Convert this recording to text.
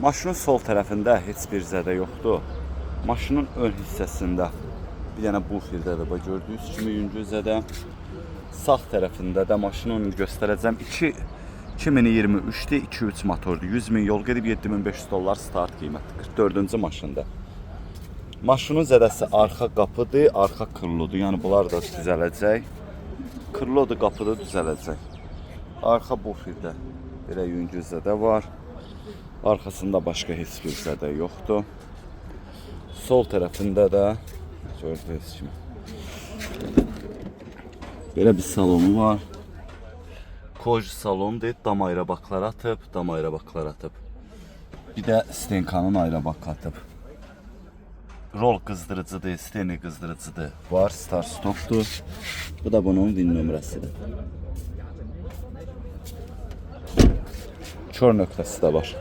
Maşının sol tərəfində heç bir zədə yoxdur. Maşının ön hissəsində bir dənə bufildə də gördüyünüz kimi yüngül zədə. Sağ tərəfində də maşının göstərəcəm. 2023-də 2.3 motordur. 100 min yol gedib $7500 start qiyməti. 44-cü maşında. Maşının zədəsi arxa qapıdır, arxa krılıdır. Yəni bunlar da düzələcək. Krılıdır, qapıda düzələcək. Arxa bufildə belə yüngül zədə var. Arxasında başqa heç bir zədə yoxdur. Sol tərəfində də gördüyünüz kimi belə bir salonu var. Koj salondur, dam ayrabaklar atıb, Bir də stenkanın ayrabak atıb. Rol qızdırıcıdır, steni qızdırıcıdır. Var, start stopdur. Bu da bunun VIN nömrəsidir. Kör nöqtəsi də var.